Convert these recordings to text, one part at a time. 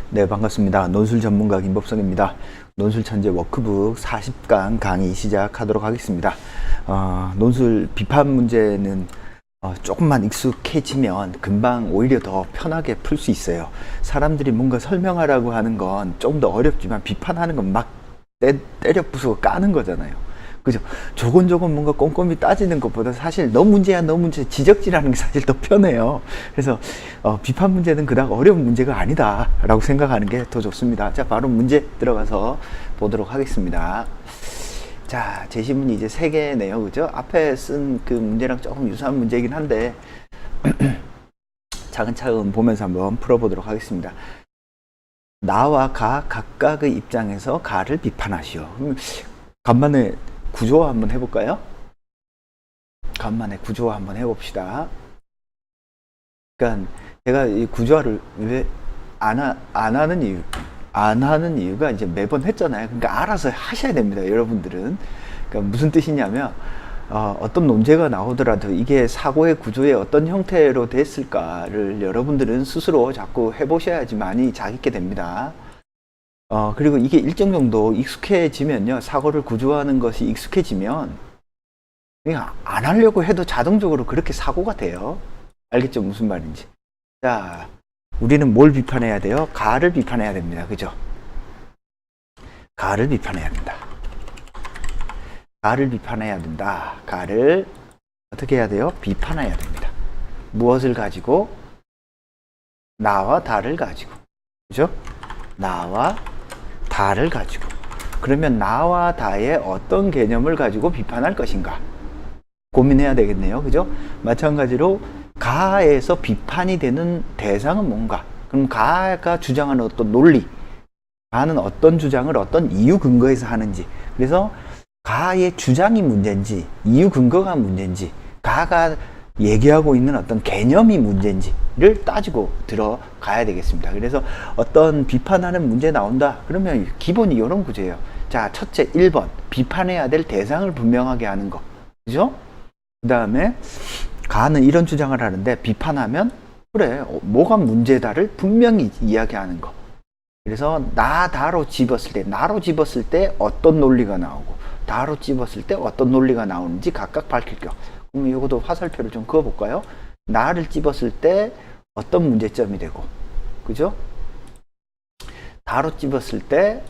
네, 반갑습니다. 논술 전문가 김법성입니다. 논술 천재 워크북 40강 강의 시작하도록 하겠습니다. 논술 비판 문제는 조금만 익숙해지면 금방 오히려 더 편하게 풀 수 있어요. 사람들이 뭔가 설명하라고 하는 건 좀 더 어렵지만 비판하는 건 막 때려 부수고 까는 거잖아요. 그죠? 조곤조곤 뭔가 꼼꼼히 따지는 것보다 사실 너 문제야 너 문제 지적질하는 게 사실 더 편해요. 그래서 비판 문제는 그닥 어려운 문제가 아니다 라고 생각하는 게 더 좋습니다. 자, 바로 문제 들어가서 보도록 하겠습니다. 자, 제시문이 이제 3개네요. 그죠? 앞에 쓴 그 문제랑 조금 유사한 문제이긴 한데 차근차근 보면서 한번 풀어보도록 하겠습니다. 나와 가 각각의 입장에서 가를 비판하시오. 간만에 구조화 한번 해볼까요? 간만에 구조화 한번 해봅시다. 그러니까 제가 이 구조화를 왜 안 하는 이유가 이제 매번 했잖아요. 그러니까 알아서 하셔야 됩니다, 여러분들은. 그러니까 무슨 뜻이냐면 어떤 논제가 나오더라도 이게 사고의 구조의 어떤 형태로 됐을까를 여러분들은 스스로 자꾸 해보셔야지만이 자기게 됩니다. 그리고 이게 일정 정도 익숙해지면요, 사고를 구조하는 것이 익숙해지면 그냥 안 하려고 해도 자동적으로 그렇게 사고가 돼요. 알겠죠? 무슨 말인지. 자, 우리는 뭘 비판해야 돼요? 가를 비판해야 됩니다. 그죠? 가를 비판해야 된다. 가를 비판해야 된다. 가를 어떻게 해야 돼요? 비판해야 됩니다. 무엇을 가지고? 나와 다를 가지고. 그죠? 나와 다를 가지고. 그러면 나와 다의 어떤 개념을 가지고 비판할 것인가 고민해야 되겠네요. 그죠? 마찬가지로 가에서 비판이 되는 대상은 뭔가. 그럼 가가 주장하는 어떤 논리, 가는 어떤 주장을 어떤 이유 근거에서 하는지, 그래서 가의 주장이 문제인지 이유 근거가 문제인지 가가 얘기하고 있는 어떤 개념이 문제인지를 따지고 들어가야 되겠습니다. 그래서 어떤 비판하는 문제 나온다 그러면 기본이 이런 구조예요. 자, 첫째 1번 비판해야 될 대상을 분명하게 하는 거, 그죠? 그 다음에 가는 이런 주장을 하는데 비판하면 그래 뭐가 문제다를 분명히 이야기하는 거. 그래서 나로 집었을 때 어떤 논리가 나오고 다로 집었을 때 어떤 논리가 나오는지 각각 밝힐 겨. 그럼 이것도 화살표를 좀 그어볼까요? 나를 집었을 때 어떤 문제점이 되고, 그죠? 다로 집었을 때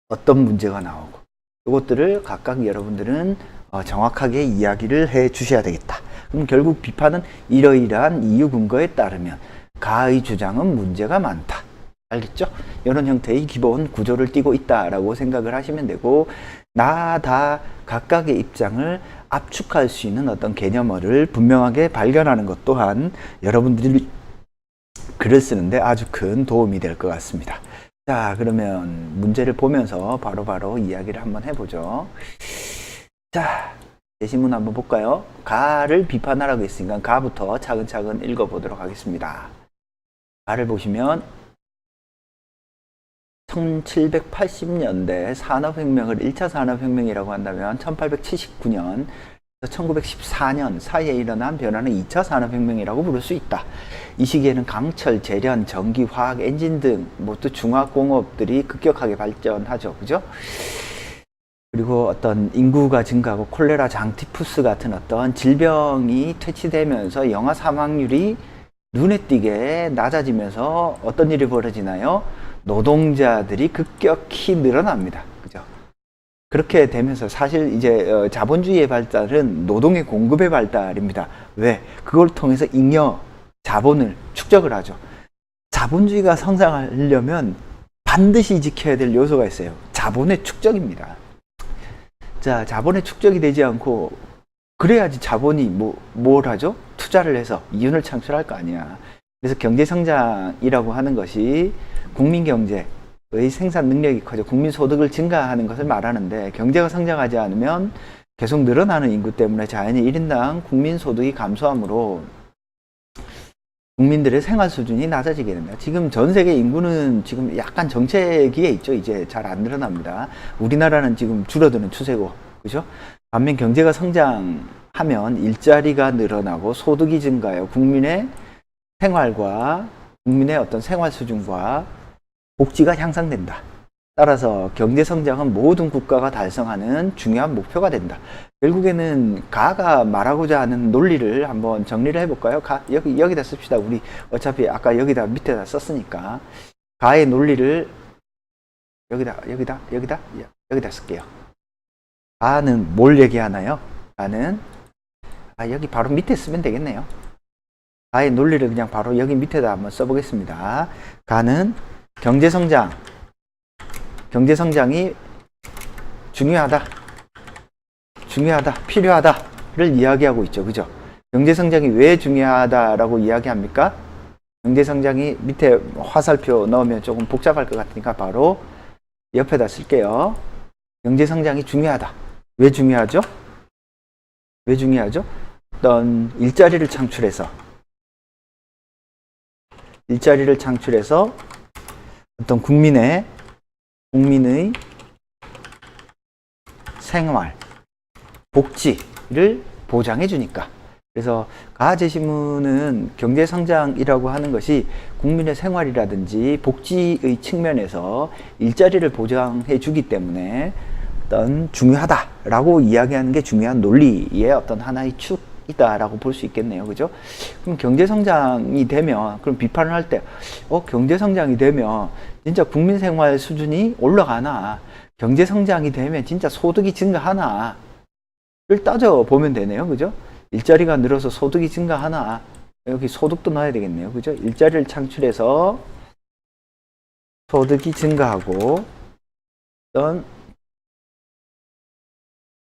어떤 문제가 나오고, 이것들을 각각 여러분들은 정확하게 이야기를 해 주셔야 되겠다. 그럼 결국 비판은 이러이러한 이유 근거에 따르면 가의 주장은 문제가 많다. 알겠죠? 이런 형태의 기본 구조를 띠고 있다라고 생각을 하시면 되고, 나, 다 각각의 입장을 압축할 수 있는 어떤 개념어를 분명하게 발견하는 것 또한 여러분들이 글을 쓰는데 아주 큰 도움이 될 것 같습니다. 자, 그러면 문제를 보면서 바로바로 이야기를 한번 해보죠. 자, 제시문 한번 볼까요? 가를 비판하라고 했으니까 가부터 차근차근 읽어보도록 하겠습니다. 가를 보시면 1780년대 산업혁명을 1차 산업혁명이라고 한다면 1879년 1914년 사이에 일어난 변화는 2차 산업혁명이라고 부를 수 있다. 이 시기에는 강철, 재련, 전기, 화학, 엔진 등 모두 중화공업들이 급격하게 발전하죠. 그죠? 그리고 어떤 인구가 증가하고 콜레라, 장티푸스 같은 어떤 질병이 퇴치되면서 영아 사망률이 눈에 띄게 낮아지면서 어떤 일이 벌어지나요? 노동자들이 급격히 늘어납니다. 그죠? 그렇게 되면서 사실 이제 자본주의의 발달은 노동의 공급의 발달입니다. 왜? 그걸 통해서 잉여 자본을 축적을 하죠. 자본주의가 성장하려면 반드시 지켜야 될 요소가 있어요. 자본의 축적입니다. 자, 자본의 축적이 되지 않고 그래야지 자본이 뭘 하죠? 투자를 해서 이윤을 창출할 거 아니야. 그래서 경제성장이라고 하는 것이 국민경제의 생산 능력이 커져 국민 소득을 증가하는 것을 말하는데, 경제가 성장하지 않으면 계속 늘어나는 인구 때문에 자연히 1인당 국민 소득이 감소하므로 국민들의 생활 수준이 낮아지게 됩니다. 지금 전 세계 인구는 지금 약간 정체기에 있죠. 이제 잘 안 늘어납니다. 우리나라는 지금 줄어드는 추세고, 그죠? 반면 경제가 성장하면 일자리가 늘어나고 소득이 증가해요. 국민의 생활과 국민의 어떤 생활 수준과 복지가 향상된다. 따라서 경제성장은 모든 국가가 달성하는 중요한 목표가 된다. 결국에는 가가 말하고자 하는 논리를 한번 정리를 해볼까요? 여기다 씁시다. 우리 어차피 아까 여기다 밑에다 썼으니까 가의 논리를 여기다 쓸게요. 가는 뭘 얘기하나요? 가는 여기 바로 밑에 쓰면 되겠네요. 가의 논리를 그냥 바로 여기 밑에다 한번 써보겠습니다. 가는 경제성장이 중요하다, 필요하다를 이야기하고 있죠. 그죠? 경제성장이 왜 중요하다라고 이야기합니까? 경제성장이 밑에 화살표 넣으면 조금 복잡할 것 같으니까 바로 옆에다 쓸게요. 경제성장이 중요하다. 왜 중요하죠? 어떤 일자리를 창출해서 어떤 국민의 생활, 복지를 보장해 주니까. 그래서 가제시문은 경제성장이라고 하는 것이 국민의 생활이라든지 복지의 측면에서 일자리를 보장해 주기 때문에 어떤 중요하다라고 이야기하는 게 중요한 논리의 어떤 하나의 축이다라고 볼 수 있겠네요. 그죠? 그럼 경제성장이 되면, 그럼 비판을 할 때, 경제성장이 되면 진짜 국민 생활 수준이 올라가나? 경제성장이 되면 진짜 소득이 증가하나? 를 따져보면 되네요. 그죠? 일자리가 늘어서 소득이 증가하나? 여기 소득도 넣어야 되겠네요. 그죠? 일자리를 창출해서 소득이 증가하고, 어떤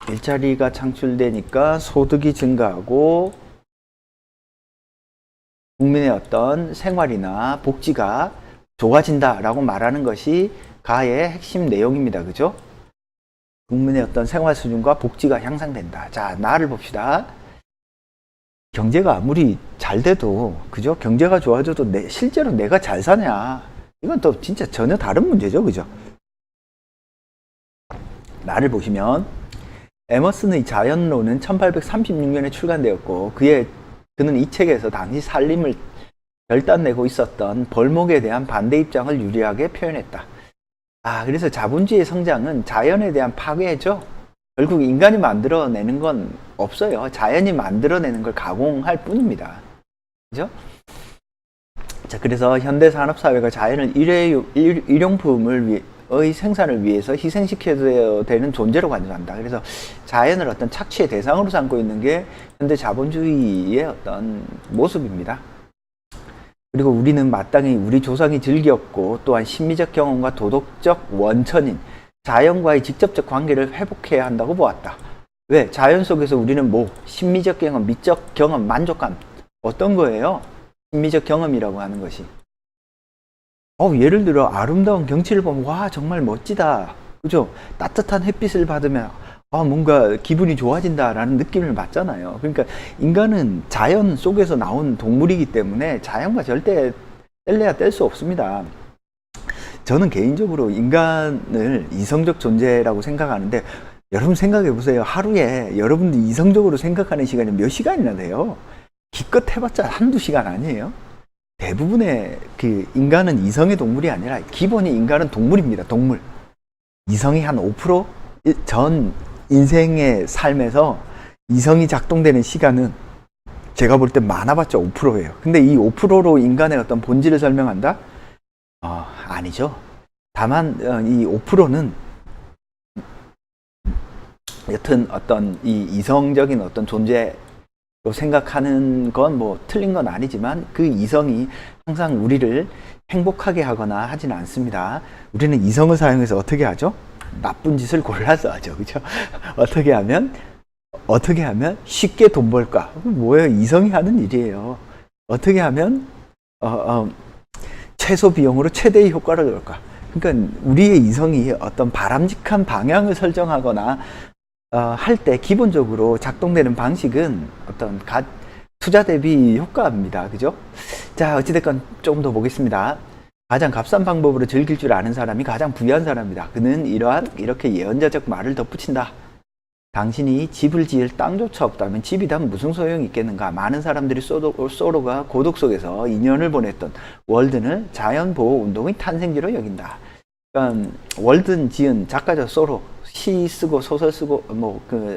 일자리가 창출되니까 소득이 증가하고 국민의 어떤 생활이나 복지가 좋아진다라고 말하는 것이 가의 핵심 내용입니다. 그죠? 국민의 어떤 생활 수준과 복지가 향상된다. 자, 나를 봅시다. 경제가 아무리 잘 돼도, 그죠? 경제가 좋아져도 실제로 내가 잘 사냐? 이건 또 진짜 전혀 다른 문제죠. 그죠? 나를 보시면 에머슨의 자연론은 1836년에 출간되었고 그는 이 책에서 당시 살림을 결단내고 있었던 벌목에 대한 반대 입장을 유리하게 표현했다. 그래서 자본주의의 성장은 자연에 대한 파괴죠. 결국 인간이 만들어내는 건 없어요. 자연이 만들어내는 걸 가공할 뿐입니다. 그죠? 자, 그래서 현대 산업사회가 자연을 일용품을 의 생산을 위해서 희생시켜야 되는 존재로 간주한다. 그래서 자연을 어떤 착취의 대상으로 삼고 있는 게 현대 자본주의의 어떤 모습입니다. 그리고 우리는 마땅히 우리 조상이 즐겼고 또한 심미적 경험과 도덕적 원천인 자연과의 직접적 관계를 회복해야 한다고 보았다. 왜? 자연 속에서 우리는 심미적 경험, 미적 경험, 만족감 어떤 거예요? 심미적 경험이라고 하는 것이 예를 들어 아름다운 경치를 보면 와 정말 멋지다. 그죠? 따뜻한 햇빛을 받으면 뭔가 기분이 좋아진다라는 느낌을 받잖아요. 그러니까 인간은 자연 속에서 나온 동물이기 때문에 자연과 절대 뗄래야 뗄 수 없습니다. 저는 개인적으로 인간을 이성적 존재라고 생각하는데 여러분 생각해 보세요. 하루에 여러분들이 이성적으로 생각하는 시간이 몇 시간이나 돼요? 기껏 해봤자 한두 시간 아니에요? 대부분의 인간은 이성의 동물이 아니라 기본이 인간은 동물입니다. 동물. 이성이 한 5%? 전 인생의 삶에서 이성이 작동되는 시간은 제가 볼 때 많아봤자 5%예요. 근데 이 5%로 인간의 어떤 본질을 설명한다? 아니죠. 다만 이 5%는 여튼 어떤 이 이성적인 어떤 존재 생각하는 건 틀린 건 아니지만 그 이성이 항상 우리를 행복하게 하거나 하지는 않습니다. 우리는 이성을 사용해서 어떻게 하죠? 나쁜 짓을 골라서 하죠. 그죠? 어떻게 하면 쉽게 돈 벌까? 뭐예요? 이성이 하는 일이에요. 어떻게 하면 최소 비용으로 최대의 효과를 얻을까? 그러니까 우리의 이성이 어떤 바람직한 방향을 설정하거나 할 때 기본적으로 작동되는 방식은 어떤 투자 대비 효과입니다. 그죠? 자, 어찌됐건 조금 더 보겠습니다. 가장 값싼 방법으로 즐길 줄 아는 사람이 가장 부유한 사람이다. 그는 이렇게 예언자적 말을 덧붙인다. 당신이 집을 지을 땅조차 없다면 집이 다 무슨 소용이 있겠는가. 많은 사람들이 소로가 고독 속에서 2년을 보냈던 월든을 자연보호운동의 탄생지로 여긴다. 그러니까 월든 지은 작가죠. 소로. 시 쓰고 소설 쓰고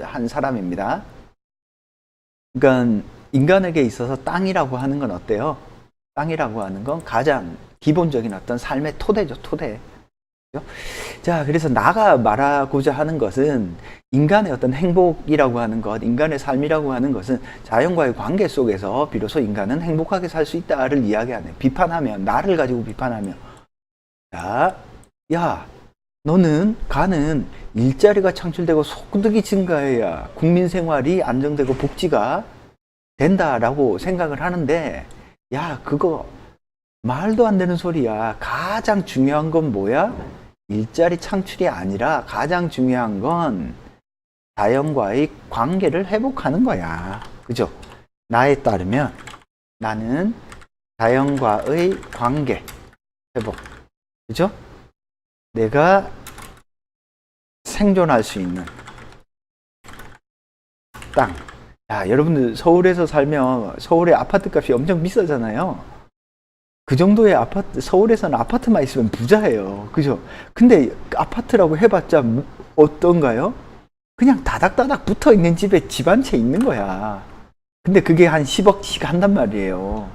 한 사람입니다. 그러니까 인간에게 있어서 땅이라고 하는 건 어때요? 땅이라고 하는 건 가장 기본적인 어떤 삶의 토대죠. 토대. 자, 그래서 나가 말하고자 하는 것은 인간의 어떤 행복이라고 하는 것, 인간의 삶이라고 하는 것은 자연과의 관계 속에서 비로소 인간은 행복하게 살 수 있다를 이야기하네. 비판하면, 나를 가지고 비판하면, 자, 야, 가는 일자리가 창출되고 소득이 증가해야 국민 생활이 안정되고 복지가 된다라고 생각을 하는데, 야, 그거 말도 안 되는 소리야. 가장 중요한 건 뭐야? 일자리 창출이 아니라 가장 중요한 건 자연과의 관계를 회복하는 거야. 그죠? 나에 따르면 나는 자연과의 관계 회복. 그죠? 내가 생존할 수 있는 땅. 야, 여러분들 서울에서 살면 서울의 아파트 값이 엄청 비싸잖아요. 그 정도의 아파트, 서울에서는 아파트만 있으면 부자예요. 그죠? 근데 아파트라고 해봤자 어떤가요? 그냥 다닥다닥 붙어 있는 집에 집 한 채 있는 거야. 근데 그게 한 10억씩 한단 말이에요.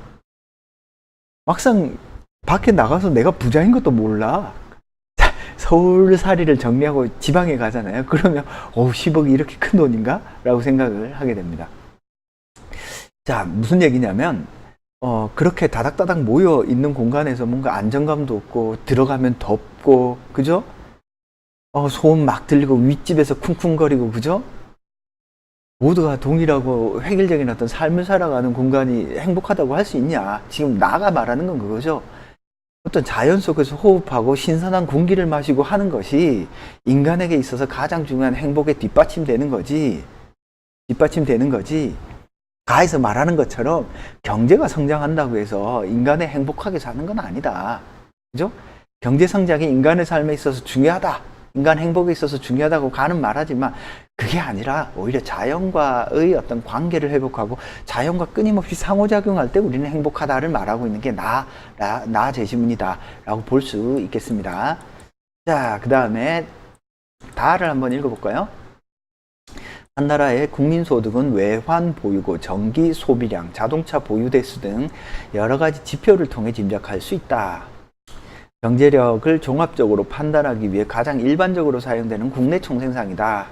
막상 밖에 나가서 내가 부자인 것도 몰라. 서울살이를 정리하고 지방에 가잖아요. 그러면 10억이 이렇게 큰 돈인가? 라고 생각을 하게 됩니다. 자, 무슨 얘기냐면 그렇게 다닥다닥 모여 있는 공간에서 뭔가 안정감도 없고 들어가면 덥고, 그죠? 소음 막 들리고 윗집에서 쿵쿵거리고, 그죠? 모두가 동일하고 획일적인 어떤 삶을 살아가는 공간이 행복하다고 할 수 있냐? 지금 나가 말하는 건 그거죠. 어떤 자연 속에서 호흡하고 신선한 공기를 마시고 하는 것이 인간에게 있어서 가장 중요한 행복에 뒷받침되는 거지. 가에서 말하는 것처럼 경제가 성장한다고 해서 인간이 행복하게 사는 건 아니다. 그죠? 경제 성장이 인간의 삶에 있어서 중요하다. 인간 행복에 있어서 중요하다고 가는 말하지만 그게 아니라 오히려 자연과의 어떤 관계를 회복하고 자연과 끊임없이 상호작용할 때 우리는 행복하다를 말하고 있는 게 나 제시문이다 라고 볼 수 있겠습니다. 자, 그 다음에 다를 한번 읽어볼까요? 한 나라의 국민소득은 외환 보유고 전기 소비량, 자동차 보유 대수 등 여러 가지 지표를 통해 짐작할 수 있다. 경제력을 종합적으로 판단하기 위해 가장 일반적으로 사용되는 국내 총생산이다.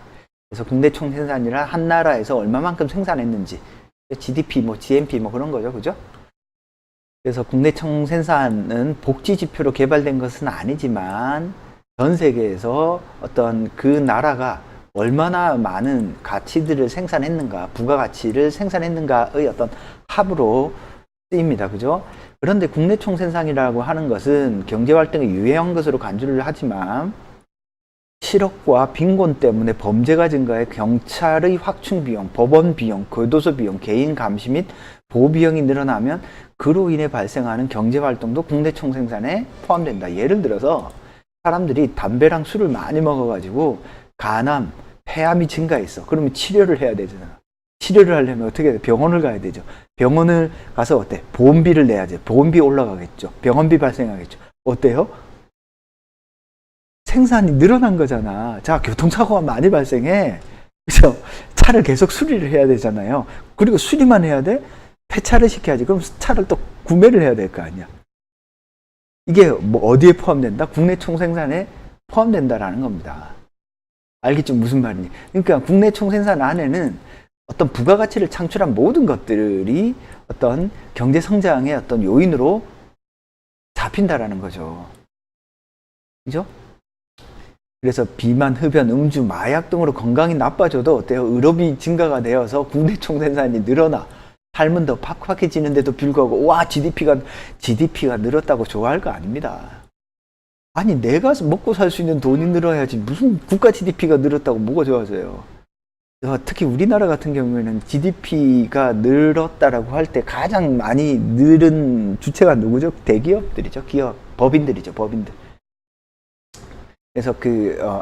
그래서 국내 총생산이란 한 나라에서 얼마만큼 생산했는지, GDP, GNP 그런 거죠, 그죠? 그래서 국내 총생산은 복지 지표로 개발된 것은 아니지만 전 세계에서 어떤 그 나라가 얼마나 많은 가치들을 생산했는가, 부가가치를 생산했는가의 어떤 합으로 쓰입니다. 그죠? 그런데 국내 총생산이라고 하는 것은 경제활동에 유해한 것으로 간주를 하지만 실업과 빈곤 때문에 범죄가 증가해 경찰의 확충 비용, 법원 비용, 교도소 비용, 개인 감시 및 보호 비용이 늘어나면 그로 인해 발생하는 경제활동도 국내 총생산에 포함된다. 예를 들어서 사람들이 담배랑 술을 많이 먹어가지고 간암, 폐암이 증가했어. 그러면 치료를 해야 되잖아. 치료를 하려면 어떻게 해야 돼? 병원을 가야 되죠. 병원을 가서 어때? 보험비를 내야지. 보험비 올라가겠죠. 병원비 발생하겠죠. 어때요? 생산이 늘어난 거잖아. 자, 교통사고가 많이 발생해. 그죠? 차를 계속 수리를 해야 되잖아요. 그리고 수리만 해야 돼? 폐차를 시켜야지. 그럼 차를 또 구매를 해야 될 거 아니야. 이게 어디에 포함된다? 국내 총생산에 포함된다라는 겁니다. 알겠죠? 무슨 말이니? 그러니까 국내 총생산 안에는 어떤 부가가치를 창출한 모든 것들이 어떤 경제 성장의 어떤 요인으로 잡힌다라는 거죠. 그죠? 그래서 비만, 흡연, 음주, 마약 등으로 건강이 나빠져도 어때요? 의료비 증가가 되어서 국내 총생산이 늘어나 삶은 더 팍팍해지는데도 불구하고 와 GDP가 늘었다고 좋아할 거 아닙니다. 아니 내가 먹고 살 수 있는 돈이 늘어야지 무슨 국가 GDP가 늘었다고 뭐가 좋아져요. 특히 우리나라 같은 경우에는 GDP가 늘었다라고 할 때 가장 많이 늘은 주체가 누구죠? 대기업들이죠. 법인들이죠. 법인들. 그래서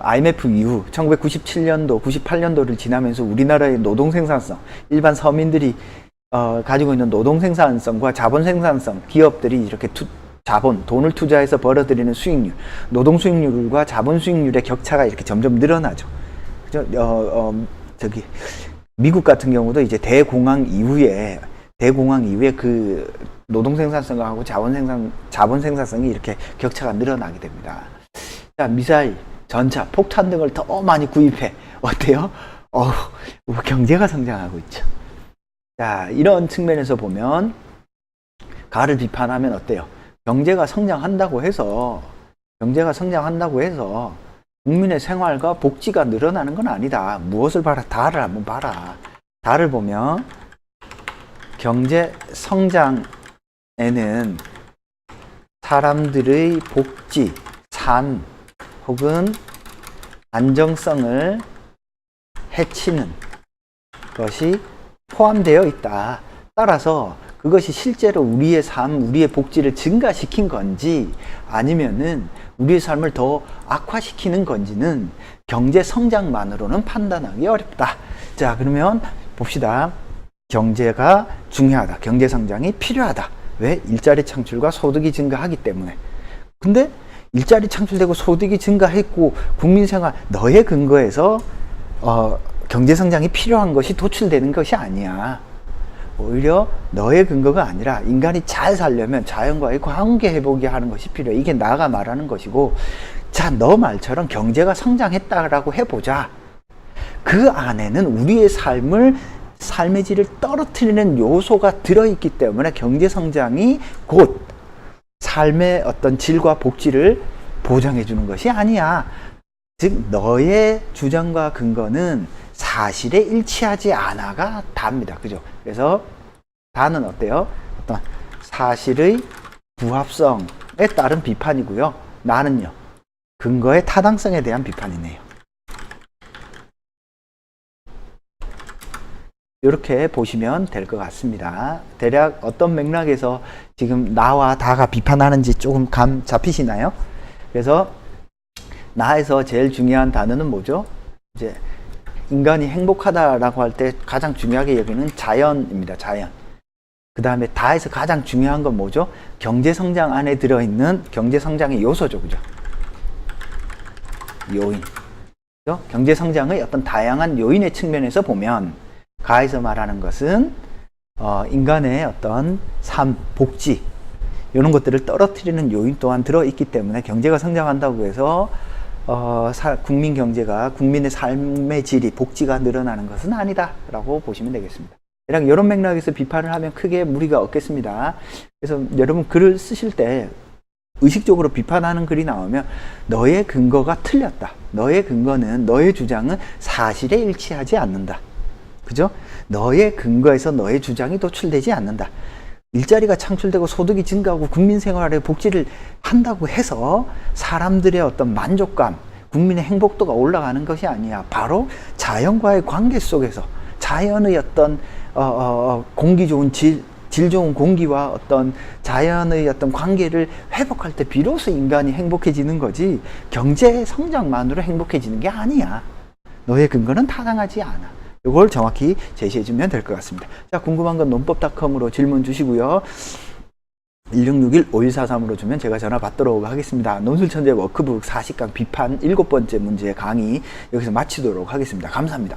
IMF 이후 1997년도, 98년도를 지나면서 우리나라의 노동 생산성, 일반 서민들이 가지고 있는 노동 생산성과 자본 생산성, 기업들이 이렇게 돈을 투자해서 벌어들이는 수익률, 노동 수익률과 자본 수익률의 격차가 이렇게 점점 늘어나죠. 그죠? 미국 같은 경우도 이제 대공황 이후에 그 노동 생산성하고 자본 생산성이 이렇게 격차가 늘어나게 됩니다. 자, 미사일, 전차, 폭탄 등을 더 많이 구입해. 어때요? 경제가 성장하고 있죠. 자, 이런 측면에서 보면 가를 비판하면 어때요? 경제가 성장한다고 해서 국민의 생활과 복지가 늘어나는 건 아니다. 무엇을 봐라? 다를 한번 봐라. 다를 보면 경제 성장에는 사람들의 복지, 삶 혹은 안정성을 해치는 것이 포함되어 있다. 따라서 그것이 실제로 우리의 삶, 우리의 복지를 증가시킨 건지 아니면은 우리의 삶을 더 악화시키는 건지는 경제 성장만으로는 판단하기 어렵다. 자, 그러면 봅시다. 경제가 중요하다. 경제 성장이 필요하다. 왜? 일자리 창출과 소득이 증가하기 때문에. 근데 일자리 창출되고 소득이 증가했고 국민생활 너의 근거에서 경제 성장이 필요한 것이 도출되는 것이 아니야. 오히려 너의 근거가 아니라 인간이 잘 살려면 자연과의 관계 회복이 하는 것이 필요해. 이게 나가 말하는 것이고, 자, 너 말처럼 경제가 성장했다라고 해보자. 그 안에는 우리의 삶의 질을 떨어뜨리는 요소가 들어있기 때문에 경제 성장이 곧 삶의 어떤 질과 복지를 보장해 주는 것이 아니야. 즉 너의 주장과 근거는 사실에 일치하지 않아가 답니다. 그죠? 그래서 다는 어때요? 어떤 사실의 부합성에 따른 비판이고요. 나는요, 근거의 타당성에 대한 비판이네요. 이렇게 보시면 될 것 같습니다. 대략 어떤 맥락에서 지금 나와 다가 비판하는지 조금 감 잡히시나요? 그래서 나에서 제일 중요한 단어는 뭐죠? 이제 인간이 행복하다라고 할 때 가장 중요하게 여기는 자연입니다. 자연. 그 다음에 다에서 가장 중요한 건 뭐죠? 경제성장 안에 들어있는 경제성장의 요소죠. 그죠? 요인. 그죠? 경제성장의 어떤 다양한 요인의 측면에서 보면 가에서 말하는 것은 인간의 어떤 삶, 복지 이런 것들을 떨어뜨리는 요인 또한 들어있기 때문에 경제가 성장한다고 해서 국민 경제가 국민의 삶의 질이 복지가 늘어나는 것은 아니다 라고 보시면 되겠습니다. 대략 이런 맥락에서 비판을 하면 크게 무리가 없겠습니다. 그래서 여러분 글을 쓰실 때 의식적으로 비판하는 글이 나오면 너의 근거가 틀렸다. 너의 근거는, 너의 주장은 사실에 일치하지 않는다. 그죠? 너의 근거에서 너의 주장이 도출되지 않는다. 일자리가 창출되고 소득이 증가하고 국민 생활의 복지를 한다고 해서 사람들의 어떤 만족감, 국민의 행복도가 올라가는 것이 아니야. 바로 자연과의 관계 속에서 자연의 어떤 공기 좋은 질 좋은 공기와 어떤 자연의 어떤 관계를 회복할 때 비로소 인간이 행복해지는 거지 경제 성장만으로 행복해지는 게 아니야. 너의 근거는 타당하지 않아. 이걸 정확히 제시해 주면 될 것 같습니다. 자, 궁금한 건 논법닷컴으로 질문 주시고요. 1661-5143으로 주면 제가 전화 받도록 하겠습니다. 논술천재 워크북 40강 비판 7번째 문제 강의 여기서 마치도록 하겠습니다. 감사합니다.